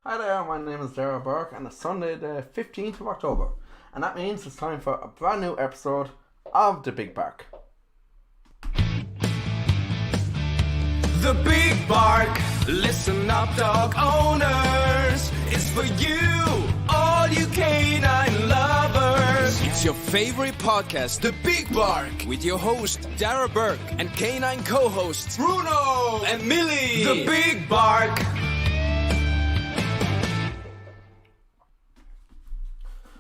Hi there, my name is Darragh Burke and it's Sunday the 15th of October and that means it's time for a brand new episode of The Big Bark. The Big Bark, listen up dog owners, it's for you, all you canine lovers. It's your favorite podcast, The Big Bark, with your host Darragh Burke and canine co-hosts Bruno and Millie. The Big Bark.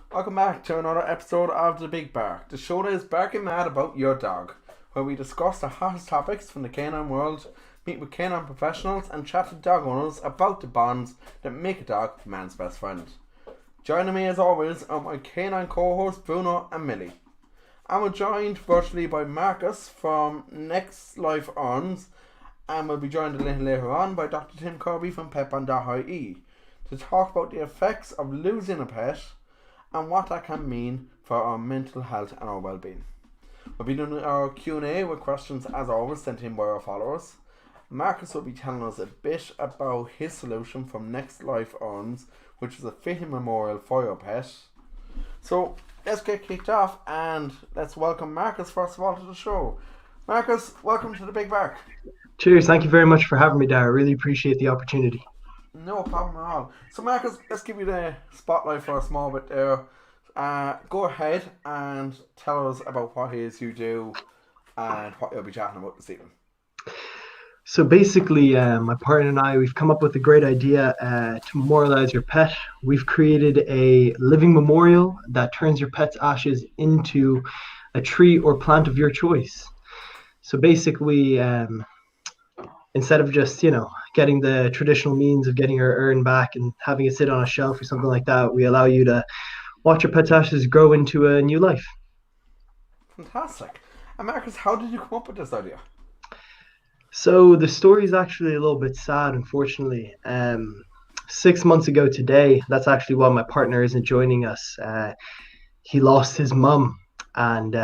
Welcome back to another episode of The Big Bark, the show that is barking mad about your dog, where we discuss the hottest topics from the canine world, meet with canine professionals and chat to dog owners about the bonds that make a dog man's best friend. Joining me as always are my canine co-hosts Bruno and Millie. I'm joined virtually by Marcus from Next Life Urns, and we'll be joined a little later on by Dr. Tim Kirby from petbond.ie to talk about the effects of losing a pet and what that can mean for our mental health and our well-being. We'll be doing our Q&A with questions as always sent in by our followers. Marcus will be telling us a bit about his solution from Next Life Urns, which is a fitting memorial for your pet. So let's get kicked off and let's welcome Marcus first of all to the show. Marcus, welcome to The Big Bark. Cheers, thank you very much for having me, Darragh. Really appreciate the opportunity. No problem at all. So Marcus, let's give you the spotlight for a small bit there. Go ahead and tell us about what it is you do and what you'll be chatting about this evening. So basically, my partner and I, we've come up with a great idea to memorialize your pet. We've created a living memorial that turns your pet's ashes into a tree or plant of your choice. So basically, instead of just, getting the traditional means of getting your urn back and having it sit on a shelf or something like that, we allow you to watch your pet's ashes grow into a new life. Fantastic. And Marcus, how did you come up with this idea? So the story is actually a little bit sad, unfortunately. 6 months ago today, that's actually why my partner isn't joining us. He lost his mum, and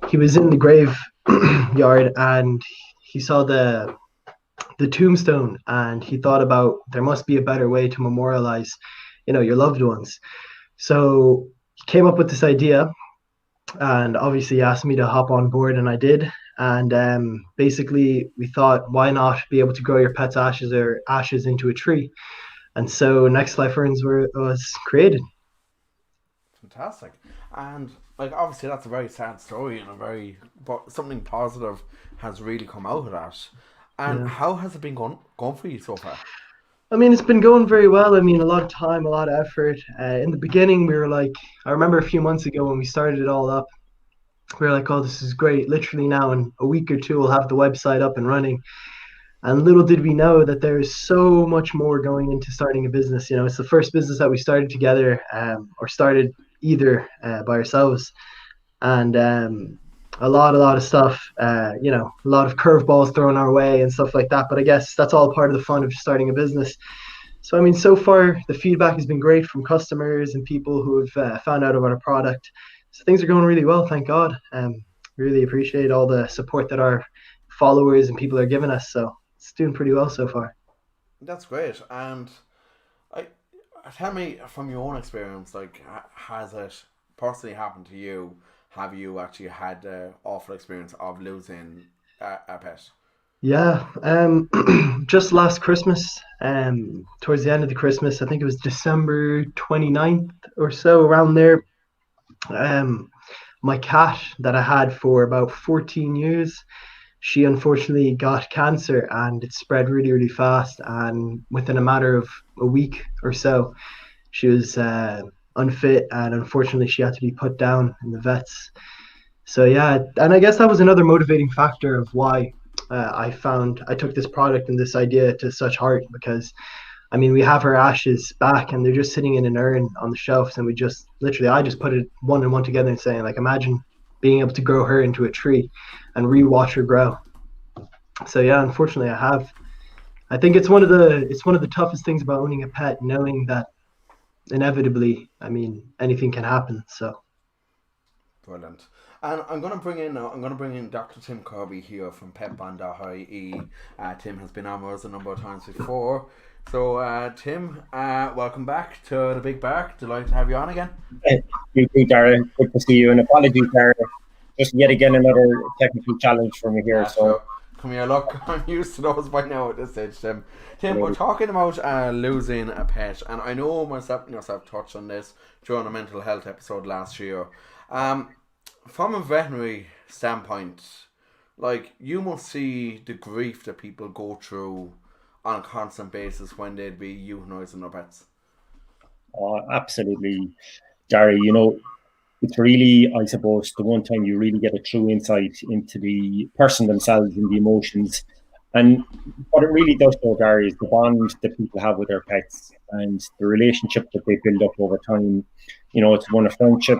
he was in the graveyard and he saw the tombstone, and he thought about there must be a better way to memorialize, your loved ones. So he came up with this idea, and obviously asked me to hop on board, and I did. And basically we thought, why not be able to grow your pet's ashes into a tree? And so Next Life Urns was created. Fantastic. And obviously that's a very sad story and but something positive has really come out of that. And how has it been going for you so far? I mean, it's been going very well. I mean, a lot of time, a lot of effort. In the beginning, we were like, I remember a few months ago when we started it all up, we were like, oh, this is great. Literally now in a week or two, we'll have the website up and running. And little did we know that there's so much more going into starting a business. It's the first business that we started together, or started either by ourselves. And a lot of stuff, a lot of curveballs thrown our way and stuff like that. But I guess that's all part of the fun of starting a business. So, I mean, so far the feedback has been great from customers and people who have found out about our product. So things are going really well, thank God. Really appreciate all the support that our followers and people are giving us. So it's doing pretty well so far. That's great. And tell me from your own experience, has it personally happened to you? Have you actually had the awful experience of losing a pet? Yeah, just last Christmas, towards the end of the Christmas, I think it was December 29th or so, around there, my cat that I had for about 14 years, she unfortunately got cancer, and it spread really, really fast, and within a matter of a week or so, she was unfit, and unfortunately she had to be put down in the vets. So yeah, and I guess that was another motivating factor of why I took this product and this idea to such heart, because I mean, we have her ashes back and they're just sitting in an urn on the shelves, and I just put it one and one together and saying, imagine being able to grow her into a tree and re-watch her grow. So yeah, unfortunately I think it's one of the toughest things about owning a pet, knowing that inevitably, I mean, anything can happen. So brilliant. And I'm gonna bring in Dr. Tim Kirby here from petbond.ie. Tim has been on with us a number of times before. So Tim, welcome back to the Big Bark. Delighted to have you on again. You too, Dara. Good to see you. And apologies, Dara. Just yet again another technical challenge for me here. Sure. Come here, look, I'm used to those by now at this stage, Tim. Tim, we're talking about losing a pet, and I know myself and yourself touched on this during a mental health episode last year. From a veterinary standpoint, like, you must see the grief that people go through on a constant basis when they'd be euthanizing their pets. Oh, absolutely, Dara. You know, it's really, I suppose, the one time you really get a true insight into the person themselves and the emotions. And what it really does show, Gary, is the bond that people have with their pets and the relationship that they build up over time. You know, it's one of friendship,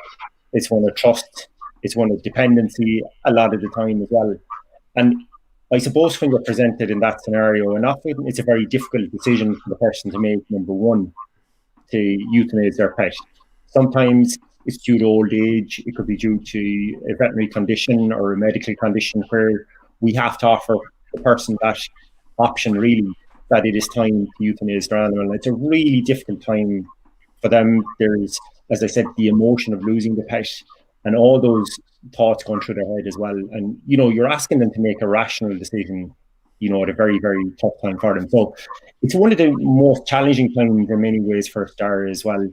it's one of trust, it's one of dependency a lot of the time as well. And I suppose when you're presented in that scenario, and often it's a very difficult decision for the person to make, number one, to euthanize their pet. Sometimes it's due to old age. It could be due to a veterinary condition or a medical condition where we have to offer the person that option, really, that it is time to euthanize their animal. It's a really difficult time for them. There's, as I said, the emotion of losing the pet and all those thoughts going through their head as well. And, you know, you're asking them to make a rational decision, you know, at a very, very tough time for them. So it's one of the most challenging times in many ways for a star as well.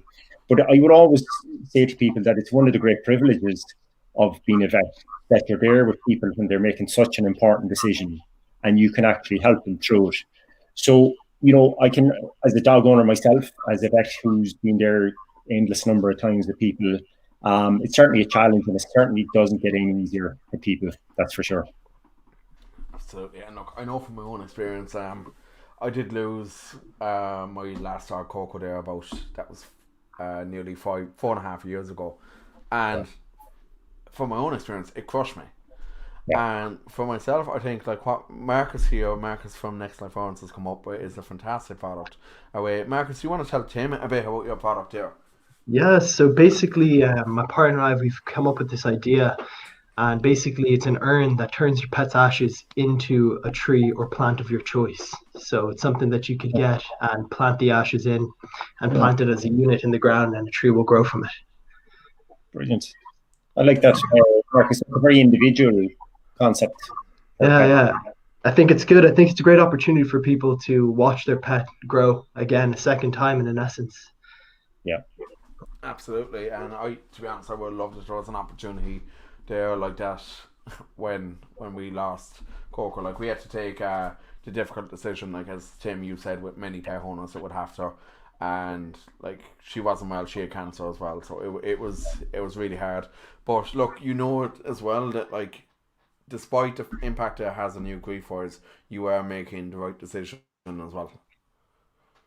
But I would always say to people that it's one of the great privileges of being a vet, that you're there with people when they're making such an important decision and you can actually help them through it. So, you know, I can, as a dog owner myself, as a vet who's been there endless number of times with people, it's certainly a challenge, and it certainly doesn't get any easier for people, that's for sure. Absolutely. And look, I know from my own experience, I did lose my last dog, Coco, there about, that was nearly 4.5 years ago, and from my own experience, it crushed me. And for myself, I think, like, what Marcus from Next Life Urns has come up with is a fantastic product. Marcus, you want to tell Tim a bit about your product here? Yeah, so basically my partner and I, we've come up with this idea, and basically it's an urn that turns your pet's ashes into a tree or plant of your choice. So it's something that you could get and plant the ashes in and plant it as a unit in the ground, and a tree will grow from it. Brilliant. I like that, Marcus. It's a very individual concept. Yeah. I think it's good. I think it's a great opportunity for people to watch their pet grow again, a second time in essence. Yeah. Absolutely. And to be honest, I would love that there was an opportunity there like that when we lost Coco. Like, we had to take the difficult decision, like, as Tim, you said, with many pet owners that would have to, and like, she wasn't well, she had cancer as well, so it was really hard. But look, you know it as well that, like, despite the impact it has on you grief-wise, you are making the right decision as well.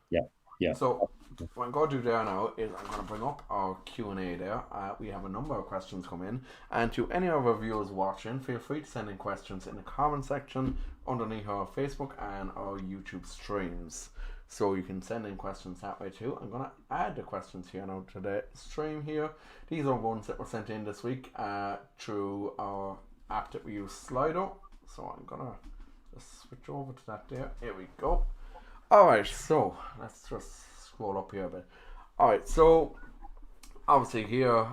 Yeah. So what I'm going to do there now is I'm going to bring up our Q&A there. We have a number of questions come in, and to any of our viewers watching, feel free to send in questions in the comment section underneath our Facebook and our YouTube streams. So you can send in questions that way too. I'm going to add the questions here now to the stream here. These are ones that were sent in this week through our app that we use, Slido. So I'm going to just switch over to that there. Here we go. Alright, so let's just scroll up here a bit. Alright, so obviously here,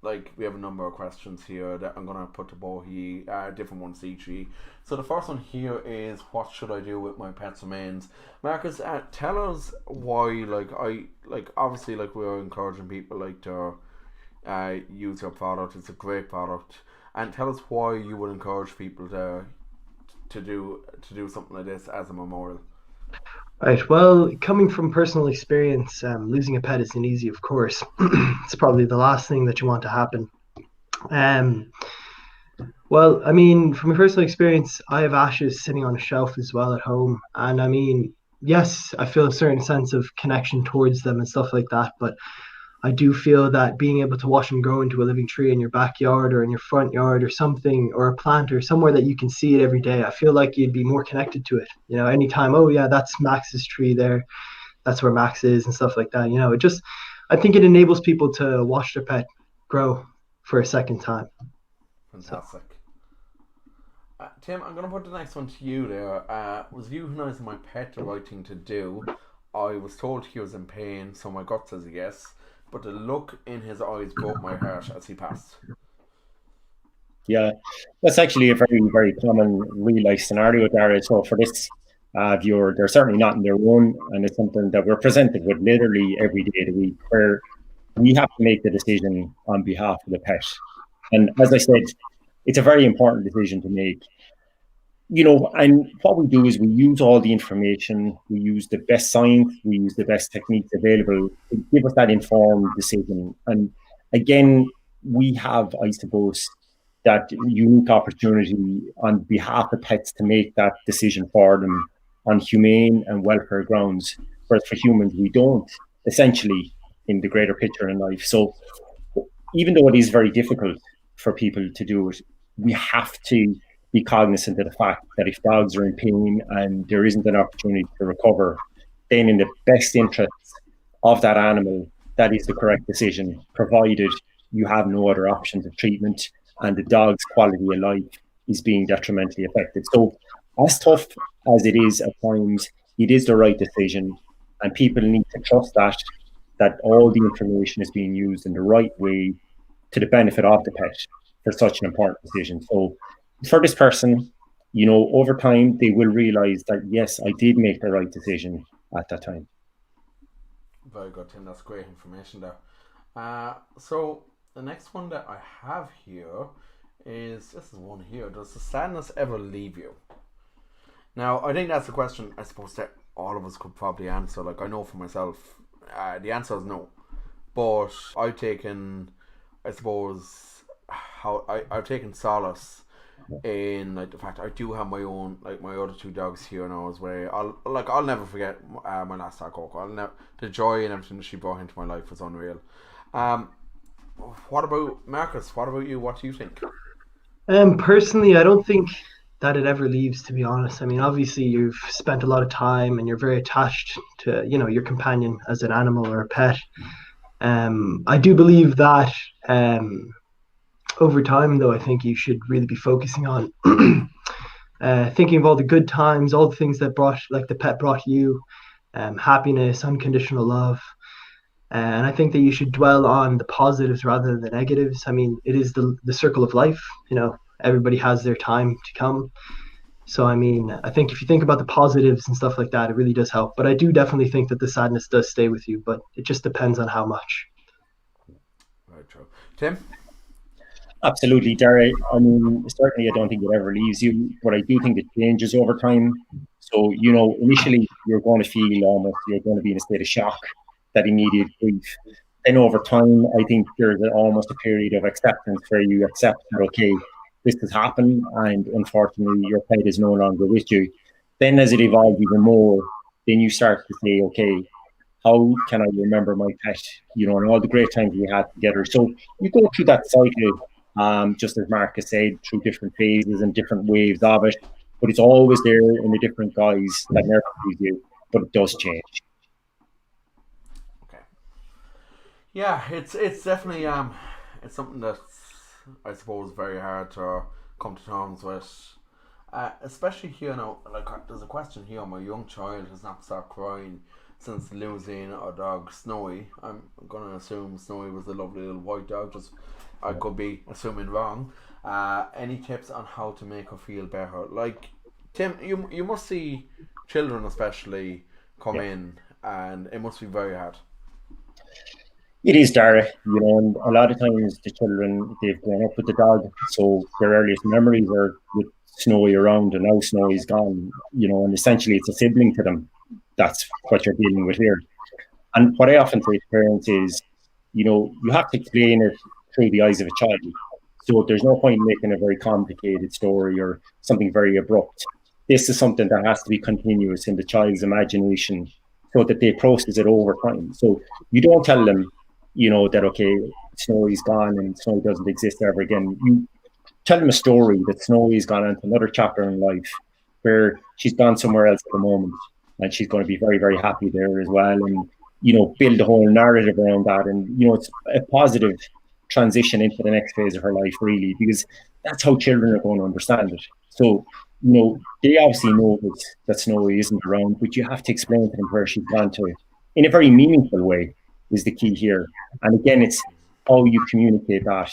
like, we have a number of questions here that I'm going to put to both different ones to each. So the first one here is, what should I do with my pet's remains? Marcus, tell us why, obviously, like, we're encouraging people, like, to use your product. It's a great product. And tell us why you would encourage people to do something like this as a memorial. Right. Well, coming from personal experience, losing a pet isn't easy, of course. It's probably the last thing that you want to happen. Well, I mean, from a personal experience, I have ashes sitting on a shelf as well at home. And I mean, yes, I feel a certain sense of connection towards them and stuff like that. But I do feel that being able to watch them grow into a living tree in your backyard or in your front yard or something, or a plant or somewhere that you can see it every day, I feel like you'd be more connected to it. You know, anytime, oh yeah, that's Max's tree there, that's where Max is and stuff like that. You know, I think it enables people to watch their pet grow for a second time. Fantastic. Tim, I'm going to put the next one to you there. Was euthanizing my pet the right thing to do? I was told he was in pain, so my gut says yes, but the look in his eyes broke my heart as he passed. Yeah, that's actually a very, very common real life scenario, Dara. So for this viewer, they're certainly not in their own, and it's something that we're presented with literally every day of the week, where we have to make the decision on behalf of the pet. And as I said, it's a very important decision to make. And what we do is we use all the information, we use the best science, we use the best techniques available to give us that informed decision. And again, we have, I suppose, that unique opportunity on behalf of pets to make that decision for them on humane and welfare grounds, whereas for humans, we don't, essentially, in the greater picture in life. So even though it is very difficult for people to do it, we have to be cognizant of the fact that if dogs are in pain and there isn't an opportunity to recover, then in the best interests of that animal, that is the correct decision, provided you have no other options of treatment and the dog's quality of life is being detrimentally affected. So as tough as it is at times, it is the right decision, and people need to trust that all the information is being used in the right way to the benefit of the pet for such an important decision. So for this person, over time, they will realize that, yes, I did make the right decision at that time. Very good, Tim. That's great information there. So the next one that I have here is, this is one here. Does the sadness ever leave you? Now, I think that's a question I suppose that all of us could probably answer. Like, I know for myself, the answer is no. But I've taken, I suppose, I've taken solace in like the fact I do have my own, like my other two dogs here now as well. I'll never forget my last dog, Coco. The joy and everything that she brought into my life was unreal. What about Marcus? What about you? What do you think? Personally, I don't think that it ever leaves, to be honest. I mean, obviously you've spent a lot of time and you're very attached to, your companion as an animal or a pet. I do believe that over time, though, I think you should really be focusing on thinking of all the good times, all the things that the pet brought you, happiness, unconditional love. And I think that you should dwell on the positives rather than the negatives. I mean, it is the circle of life. Everybody has their time to come. So, I mean, I think if you think about the positives and stuff like that, it really does help. But I do definitely think that the sadness does stay with you, but it just depends on how much. Very true. Tim? Absolutely, Derry. I mean, certainly I don't think it ever leaves you, but I do think it changes over time. So, initially you're going to feel you're going to be in a state of shock, that immediate grief. Then over time, I think there's almost a period of acceptance where you accept that, okay, this has happened and unfortunately your pet is no longer with you. Then as it evolves even more, then you start to say, okay, how can I remember my pet, and all the great times we had together. So you go through that cycle, just as Marcus said, through different phases and different waves of it, but it's always there in the different guise that never leaves you, but it does change. Yeah, it's definitely it's something that's, I suppose, very hard to come to terms with, especially here now. Like, there's a question here. My young child has not stopped crying since losing our dog Snowy. I'm gonna assume Snowy was a lovely little white dog. I could be assuming wrong. Any tips on how to make her feel better? Like, Tim, you must see children especially come in, and it must be very hard. It is, Dara, and a lot of times the children, they've grown up with the dog, so their earliest memories are with Snowy around, and now Snowy's gone, and essentially it's a sibling to them. That's what you're dealing with here. And what I often say to parents is, you have to explain it through the eyes of a child. So there's no point in making a very complicated story or something very abrupt. This is something that has to be continuous in the child's imagination so that they process it over time. So you don't tell them, that, okay, Snowy's gone and Snowy doesn't exist ever again. You tell them a story that Snowy's gone into another chapter in life where she's gone somewhere else at the moment and she's going to be very, very happy there as well. And, build a whole narrative around that. And, it's a positive transition into the next phase of her life, really, because that's how children are going to understand it. So, they obviously know that Snowy isn't around, but you have to explain to them where she's gone to in a very meaningful way is the key here. And again, it's how you communicate that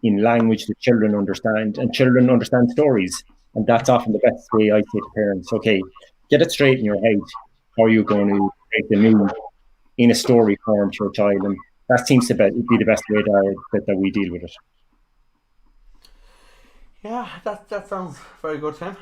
in language that children understand, and children understand stories. And that's often the best way I say to parents, okay, get it straight in your head. How are you going to break the news in a story form to your child? And that seems to be the best way that we deal with it. Yeah, that sounds very good, Tim.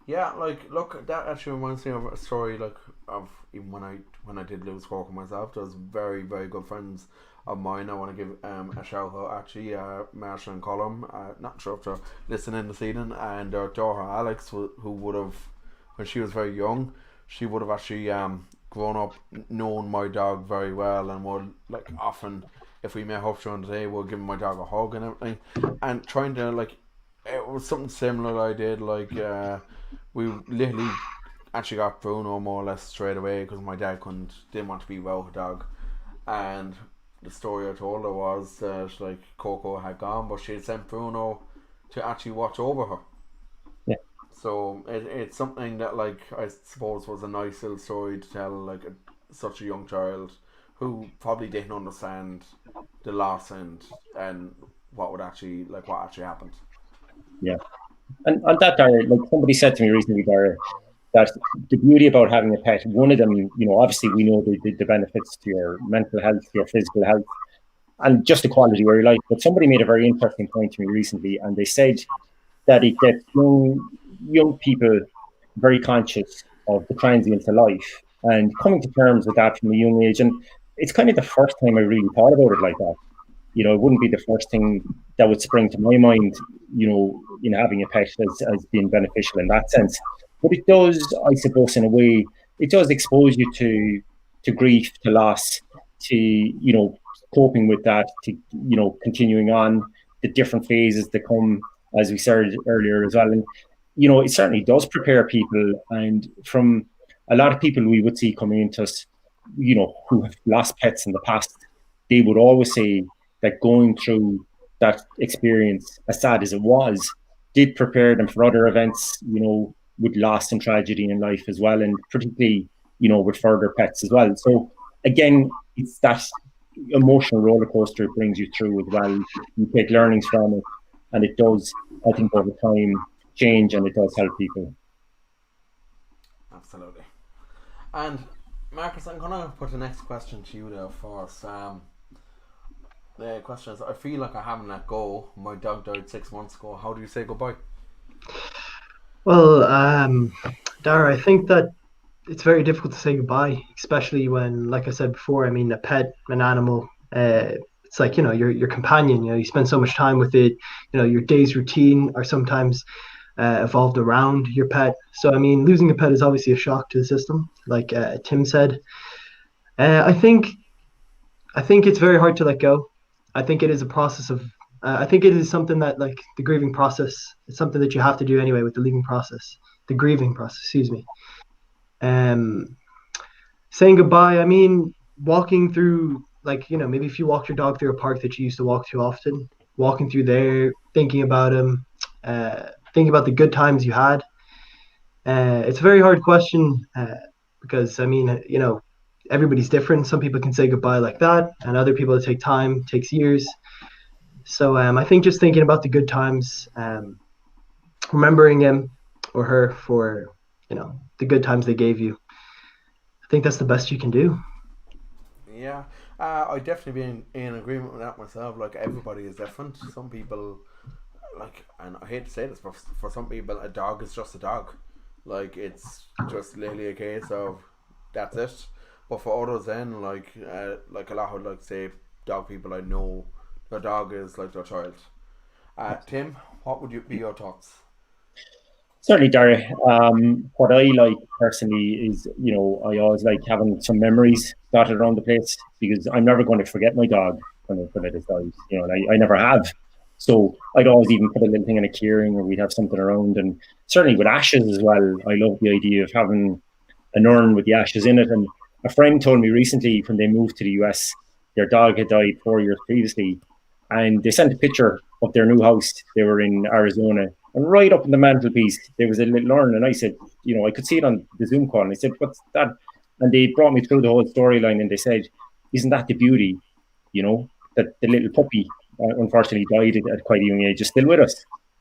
Yeah, like, look, that actually reminds me of a story, like, of even when I did lose Cork myself. There was very, very good friends of mine. I want to give a shout out, actually, Marshall and Colum. Not sure if they're listening this evening, and their daughter Alex, who would have, when she was very young, she would have actually grown up knowing my dog very well, and would, like, often, if we met up during the day, we'll give my dog a hug and everything, and trying to, like, it was something similar I did, like, we literally actually got Bruno more or less straight away because my dad didn't want to be well with a dog, and the story I told her was that, like, Coco had gone, but she had sent Bruno to actually watch over her. Yeah. So it's something that, like, I suppose was a nice little story to tell, like, such a young child who probably didn't understand the loss and what actually happened. Yeah. And on that, Dara, like somebody said to me recently, Dara, that the beauty about having a pet, one of them, obviously we know the benefits to your mental health, to your physical health, and just the quality of your life. But somebody made a very interesting point to me recently, and they said that it gets young people very conscious of the transience of life and coming to terms with that from a young age. And it's kind of the first time I really thought about it like that. It wouldn't be the first thing that would spring to my mind, in having a pet as being beneficial in that sense. But it does, I suppose, in a way, it does expose you to grief, to loss, to, coping with that, to, continuing on the different phases that come, as we said earlier as well. And, it certainly does prepare people. And from a lot of people we would see coming into us, who have lost pets in the past, they would always say that going through that experience, as sad as it was, did prepare them for other events, with loss and tragedy in life as well, and particularly, with further pets as well. So again, it's that emotional roller coaster it brings you through as well. You take learnings from it, and it does, I think, over time change, and it does help people. Absolutely. And Marcus, I'm gonna put the next question to you there first. The question is, I feel like I haven't let go. My dog died 6 months ago. How do you say goodbye? Well, Dara, I think that it's very difficult to say goodbye, especially when, like I said before, a pet, an animal, it's like, your companion, you spend so much time with it, your day's routine are sometimes evolved around your pet. So, losing a pet is obviously a shock to the system, like Tim said. I think it's very hard to let go. I think it is a process of, I think it is something that, like, the grieving process, it's something that you have to do anyway with the grieving process, excuse me. Saying goodbye, walking through, like, maybe if you walk your dog through a park that you used to walk too often, walking through there, thinking about him, thinking about the good times you had. It's a very hard question because, everybody's different. Some people can say goodbye like that, and other people it takes years. So I think just thinking about the good times, remembering him or her for, the good times they gave you. I think that's the best you can do. Yeah, I definitely be in agreement with that myself. Like, everybody is different. Some people, like, and I hate to say this, but for some people, a dog is just a dog. Like, it's just literally a case of that's it. But for others, then, like a lot of, like, say, dog people I know, their dog is like their child. Tim, what would be your thoughts? Certainly, Dara. What I like personally is, I always like having some memories dotted around the place, because I'm never going to forget my dog when it has died. And I never have. So I'd always even put a little thing in a clearing, or we'd have something around. And certainly with ashes as well, I love the idea of having an urn with the ashes in it. And a friend told me recently, when they moved to the US, their dog had died 4 years previously, and they sent a picture of their new house. They were in Arizona, and right up in the mantelpiece there was a little urn, and I said, I could see it on the Zoom call, and I said, "What's that?" And they brought me through the whole storyline, and they said, "Isn't that the beauty? That the little puppy unfortunately died at quite a young age, is still with us."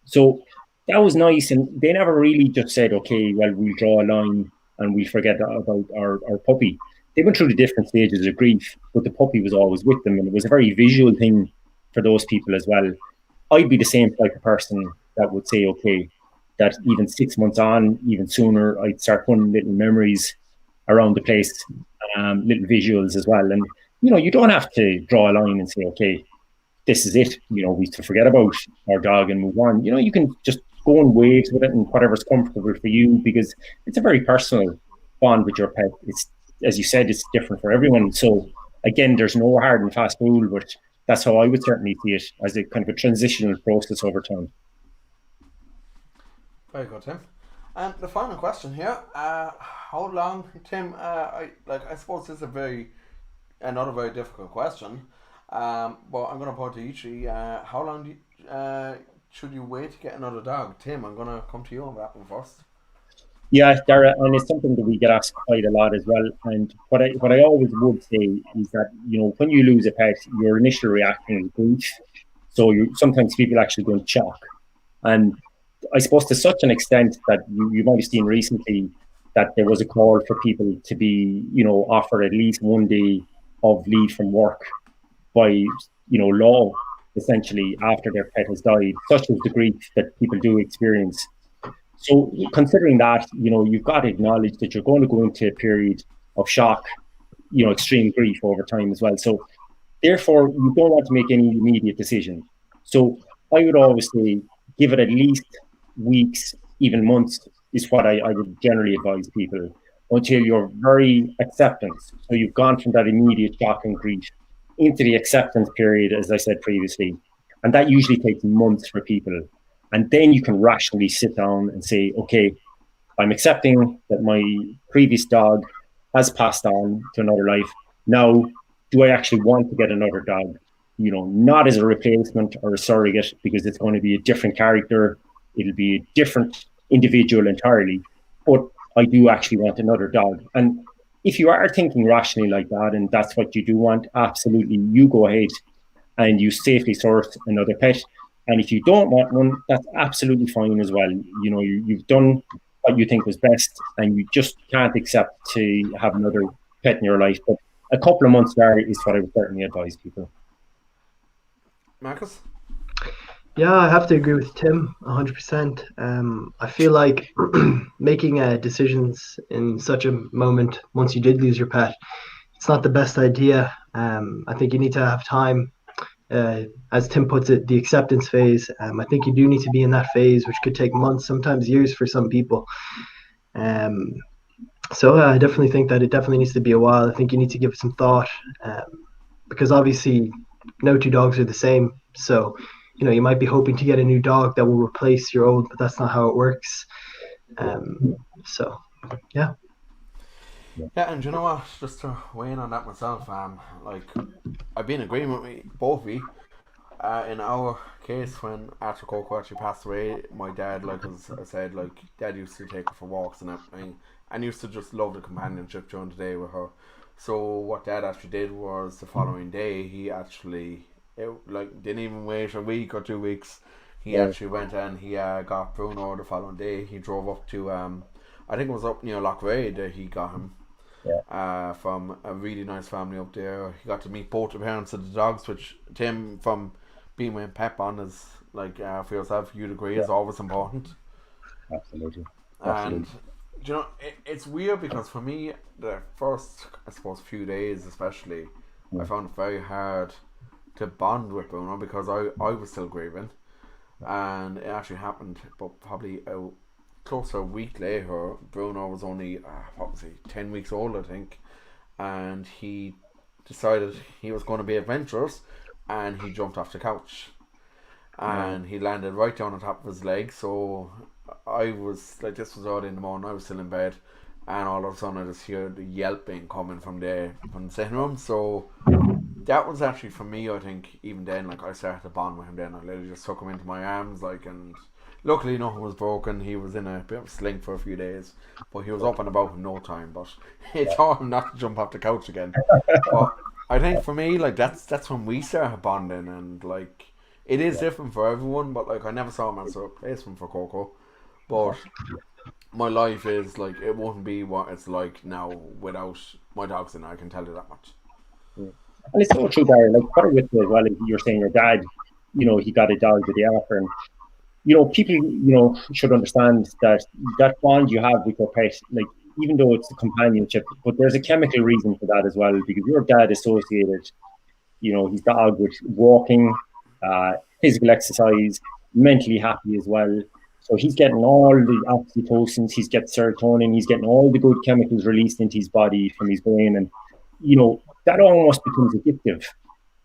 So that was nice, and they never really just said, "Okay, well, we'll draw a line and we forget about our puppy." They went through the different stages of grief, but the puppy was always with them, and it was a very visual thing for those people as well. I'd be the same type of person that would say, okay, that even 6 months on, even sooner, I'd start putting little memories around the place, little visuals as well. And, you don't have to draw a line and say, okay, this is it. We have to forget about our dog and move on. You can just go in waves with it and whatever's comfortable for you, because it's a very personal bond with your pet. It's, as you said, it's different for everyone. So again, there's no hard and fast rule, but that's how I would certainly see it, as a kind of a transitional process over time. Very good, Tim. And the final question here: how long, Tim? I suppose this is another very difficult question. But I'm going to put it to each of you. How long should you wait to get another dog? Tim, I'm going to come to you on that one first. Yeah, Dara, and it's something that we get asked quite a lot as well. And what I always would say is that, when you lose a pet, your initial reaction is grief. So sometimes people actually go into shock. And I suppose to such an extent that you might have seen recently that there was a call for people to be, offered at least 1 day of leave from work by, law, essentially, after their pet has died. Such is the grief that people do experience. So considering that, you've got to acknowledge that you're going to go into a period of shock, extreme grief over time as well. So therefore, you don't want to make any immediate decision. So I would always say, give it at least weeks, even months, is what I would generally advise people, until you're very acceptance. So you've gone from that immediate shock and grief into the acceptance period, as I said previously. And that usually takes months for people. And then you can rationally sit down and say, okay, I'm accepting that my previous dog has passed on to another life. Now, do I actually want to get another dog? Not as a replacement or a surrogate, because it's going to be a different character. It'll be a different individual entirely. But I do actually want another dog. And if you are thinking rationally like that, and that's what you do want, absolutely, you go ahead and you safely source another pet. And if you don't want one, that's absolutely fine as well. You've done what you think was best, and you just can't accept to have another pet in your life. But a couple of months there is what I would certainly advise people. Marcus? Yeah, I have to agree with Tim 100%. I feel like making decisions in such a moment, once you did lose your pet, it's not the best idea. I think you need to have time. As Tim puts it, the acceptance phase. I think you do need to be in that phase, which could take months, sometimes years for some people. So I definitely think that it definitely needs to be a while. I think you need to give it some thought, because obviously no two dogs are the same. So, you might be hoping to get a new dog that will replace your old, but that's not how it works. So, yeah. Yeah, and you know what? Just to weigh in on that myself, I've been in agreement with both of you. In our case, when after Coco actually passed away, my dad, as I said, Dad used to take her for walks and everything, and used to just love the companionship during the day with her. So what Dad actually did was the following day, he actually didn't even wait a week or 2 weeks. He actually went and he got Bruno the following day. He drove up to I think it was up near Lochray that he got him. From a really nice family up there. He got to meet both the parents of the dogs, which Tim, from being with petbond, is for yourself, you'd agree, is always important. Absolutely. And it's weird because for me, the first, I suppose, few days especially, I found it very hard to bond with Bruno because I was still grieving, and it actually happened, but probably close to a week later, Bruno was only 10 weeks old, I think, and he decided he was going to be adventurous, and he jumped off the couch, and he landed right down on top of his leg. So I was this was early in the morning, I was still in bed, and all of a sudden I just hear the yelping coming from the sitting room. So that was actually for me. I think even then, like I started to bond with him. Then I literally just took him into my arms, like, and luckily nothing was broken. He was in a bit of a sling for a few days, but he was up and about in no time. But it taught him not to jump off the couch again. But I think for me, like that's when we started bonding, and like it is different for everyone. But like I never saw him as a replacement for Coco, but my life is like it wouldn't be what it's like now without my dogs, and I can tell you that much. And it's so true, Barry. Like, part of it as well, you're saying your dad, he got a dog the day after, and people, should understand that bond you have with your pet, like, even though it's the companionship, but there's a chemical reason for that as well, because your dad associated, his dog with walking, physical exercise, mentally happy as well. So he's getting all the oxytocins, he's getting serotonin, he's getting all the good chemicals released into his body from his brain, and that almost becomes addictive,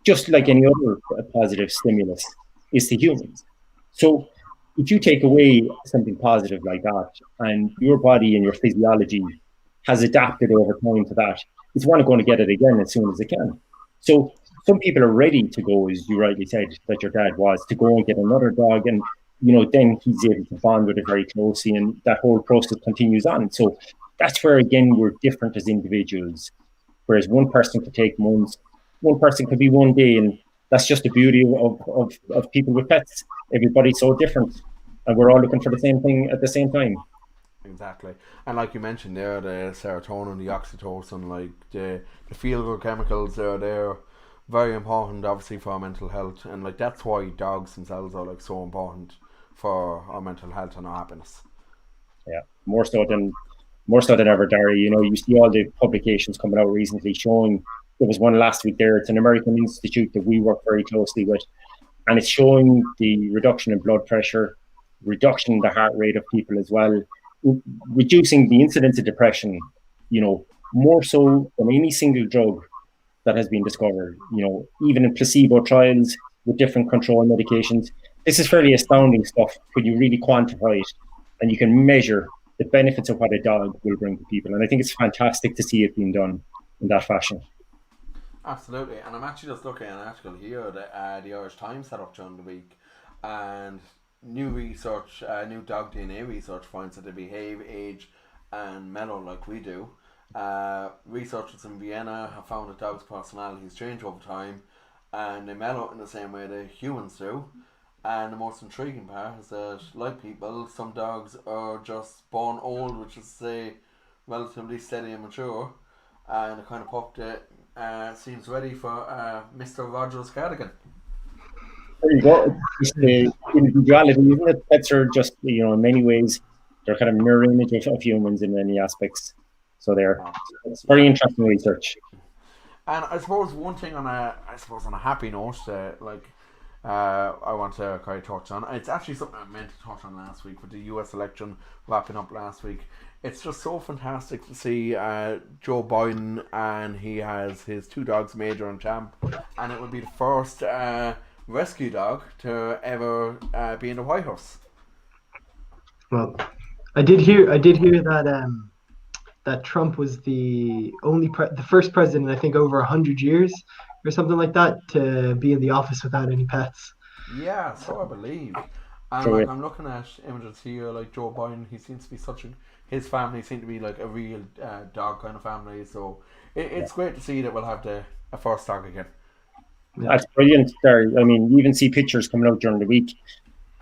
just like any other positive stimulus is to humans. So if you take away something positive like that, and your body and your physiology has adapted over time to that, it's not going to get it again as soon as it can. So some people are ready to go, as you rightly said, that your dad was, to go and get another dog, and then he's able to bond with it very closely, and that whole process continues on. So that's where, again, we're different as individuals. Whereas one person could take months, one person could be one day, and that's just the beauty of people with pets. Everybody's so different, and we're all looking for the same thing at the same time. Exactly. And like you mentioned there, the serotonin, the oxytocin, like the feel-good chemicals, they're very important, obviously, for our mental health, and like that's why dogs themselves are like so important for our mental health and our happiness. Yeah, more so than ever, Darry. You see all the publications coming out recently showing. There was one last week there. It's an American institute that we work very closely with, and it's showing the reduction in blood pressure, reduction in the heart rate of people as well, reducing the incidence of depression, more so than any single drug that has been discovered, even in placebo trials with different control medications. This is fairly astounding stuff when you really quantify it and you can measure the benefits of what a dog will bring to people. And I think it's fantastic to see it being done in that fashion. Absolutely. And I'm actually just looking at an article here that the Irish Times set up during the week, and new research, new dog DNA research finds that they behave, age and mellow like we do. Researchers in Vienna have found that dogs' personalities change over time and they mellow in the same way that humans do. And the most intriguing part is that, like people, some dogs are just born old, which is to say relatively steady and mature, and the kind of pup that seems ready for Mr. Rogers' cardigan. There you go. It's the individuality, isn't it? Pets are just, in many ways, they're kind of mirror image of humans in many aspects. So it's very interesting research. And I suppose one thing on a happy note, I want to kind of touch on. It's actually something I meant to touch on last week with the US election wrapping up last week. It's just so fantastic to see Joe Biden, and he has his two dogs, Major and Champ, and it would be the first rescue dog to ever be in the White House. Well, I did hear that that Trump was the first president, I think, over 100 years or something like that to be in the office without any pets. Yeah, so I believe. And I'm looking at images here, like Joe Biden, he seems to be his family seem to be like a real dog kind of family. So it's great to see that we'll have a first dog again. Yeah. That's brilliant, Darry. I mean, you even see pictures coming out during the week.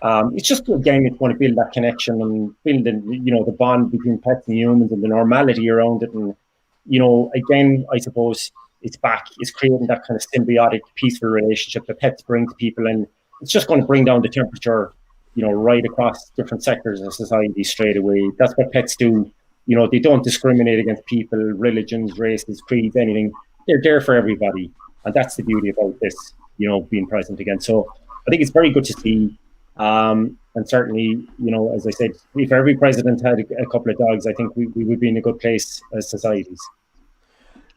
It's just, again, it's want to build that connection and build the bond between pets and humans and the normality around it. And, again, I suppose it's back. It's creating that kind of symbiotic, peaceful relationship that pets bring to people. And it's just going to bring down the temperature, right across different sectors of society straight away. That's what pets do. They don't discriminate against people, religions, races, creeds, anything. They're there for everybody. And that's the beauty about this, being present again. So I think it's very good to see. And certainly, as I said, if every president had a couple of dogs, I think we would be in a good place as societies.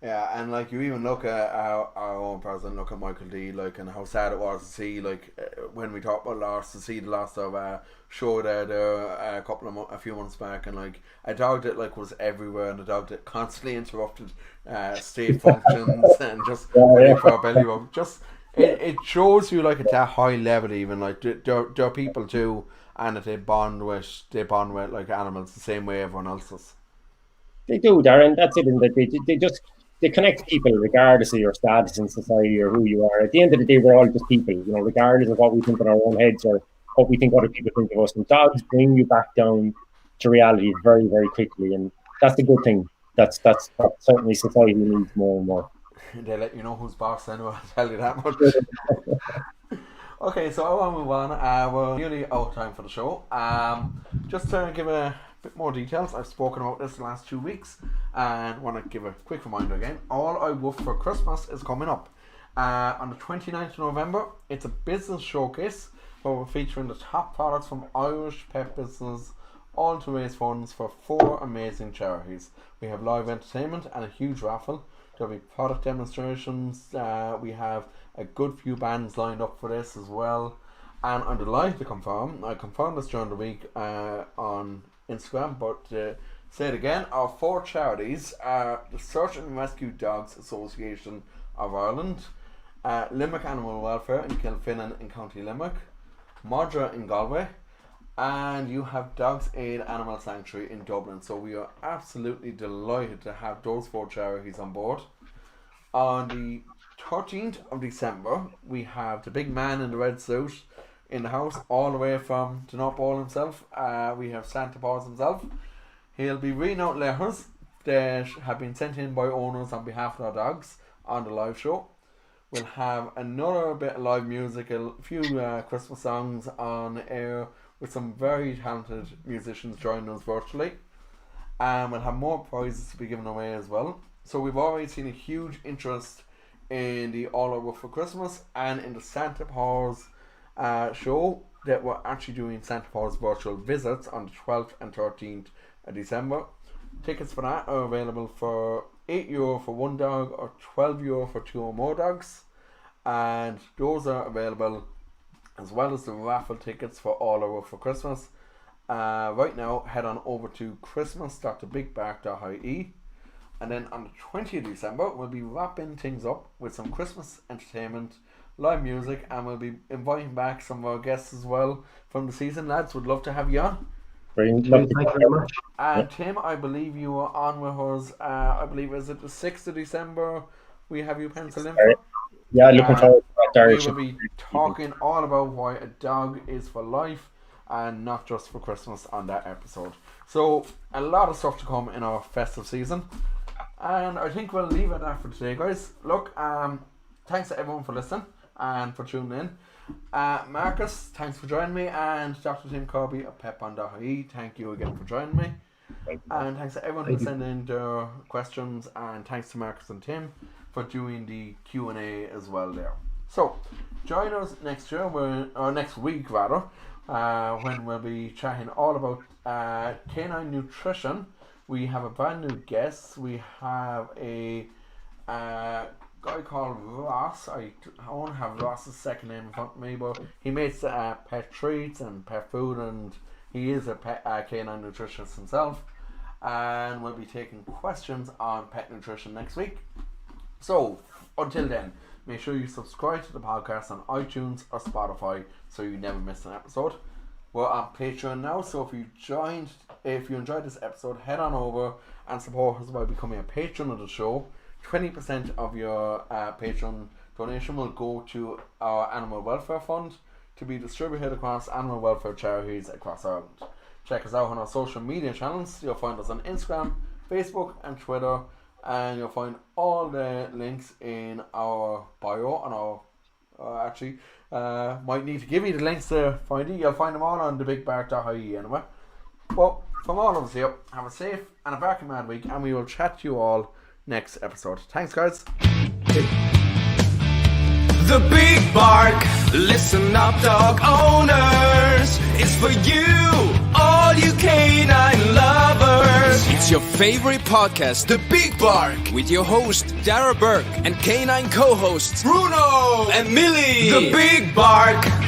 Yeah, and like you even look at our own president, look at Michael D, like, and how sad it was to see, like, when we talked about loss, to see the loss of Show there a few months back, and like a dog that like was everywhere, and a dog that constantly interrupted state functions and just ready for a belly rub. Just it shows you like at that high level, even like there are people too, and that they bond with like animals the same way everyone else does. They do, Darren. That's it. And they connect people regardless of your status in society or who you are. At the end of the day, we're all just people, regardless of what we think in our own heads or what we think other people think of us. And dogs bring you back down to reality very, very quickly, and that's the good thing. That's what certainly society needs more and more. They let you know who's boss anyway, I'll tell you that much. Okay, so I want to move on. We're nearly out of time for the show. Just to give a bit more details, I've spoken about this the last 2 weeks, and want to give a quick reminder again. All I Woof for Christmas is coming up on the 29th of November. It's a business showcase where we're featuring the top products from Irish pet business, all to raise funds for 4 amazing charities. We have live entertainment and a huge raffle. There'll be product demonstrations. We have a good few bands lined up for this as well, and I'm delighted to confirm. I confirmed this during the week on Instagram, but say it again. Our 4 charities are the Search and Rescue Dogs Association of Ireland, Limerick Animal Welfare in Kilfinnan in County Limerick, Modra in Galway, and you have Dogs Aid Animal Sanctuary in Dublin. So we are absolutely delighted to have those 4 charities on board. On the 13th of December, we have the big man in the red suit in the house, all the way from the North Pole himself. We have Santa Claus himself. He'll be reading out letters that have been sent in by owners on behalf of our dogs on the live show. We'll have another bit of live music, a few Christmas songs on air with some very talented musicians joining us virtually. And we'll have more prizes to be given away as well. So we've already seen a huge interest in the All Over for Christmas and in the Santa Claus show that we're actually doing Santa Claus virtual visits on the 12th and 13th of December. Tickets for that are available for €8 for one dog or €12 for 2 or more dogs, and those are available as well as the raffle tickets for All Over for Christmas. Right now, head on over to christmas.thebigbark.ie, and then on the 20th of December we'll be wrapping things up with some Christmas entertainment, live music, and we'll be inviting back some of our guests as well from the season. Lads, would love to have you on. Thank you very much. Tim, I believe you were on with us. I believe, is it the 6th of December? We have you penciled in for? Yeah, looking forward to that. We will be talking all about why a dog is for life and not just for Christmas on that episode. So a lot of stuff to come in our festive season, and I think we'll leave it at that for today, guys. Look, thanks to everyone for listening and for tuning in. Marcus, thanks for joining me, and Dr. Tim Kirby of petbond.ie, thank you again for joining me. And thanks to everyone who sent in their questions, and thanks to Marcus and Tim for doing the Q&A as well there. So join us next year, or next week rather, when we'll be chatting all about canine nutrition. We have a brand new guest. We have a guy called Ross. I don't have Ross's second name in front of me, but he makes pet treats and pet food, and he is a canine nutritionist himself. And we'll be taking questions on pet nutrition next week. So until then, make sure you subscribe to the podcast on iTunes or Spotify so you never miss an episode. We're on Patreon now, so if you enjoyed this episode, head on over and support us by becoming a patron of the show. 20% of your Patreon donation will go to our animal welfare fund to be distributed across animal welfare charities across Ireland. Check us out on our social media channels. You'll find us on Instagram, Facebook and Twitter, and you'll find all the links in our bio and our might need to give you the links to find it. You'll find them all on thebigbark.ie anyway. Well, from all of us here, have a safe and a barking mad week, and we will chat to you all next episode. Thanks, guys. The Big Bark, listen up, dog owners. It's for you, all you canine lovers. It's your your favorite podcast, The Big Bark, with your host, Dara Burke, and canine co-hosts, Bruno and Millie. The Big Bark.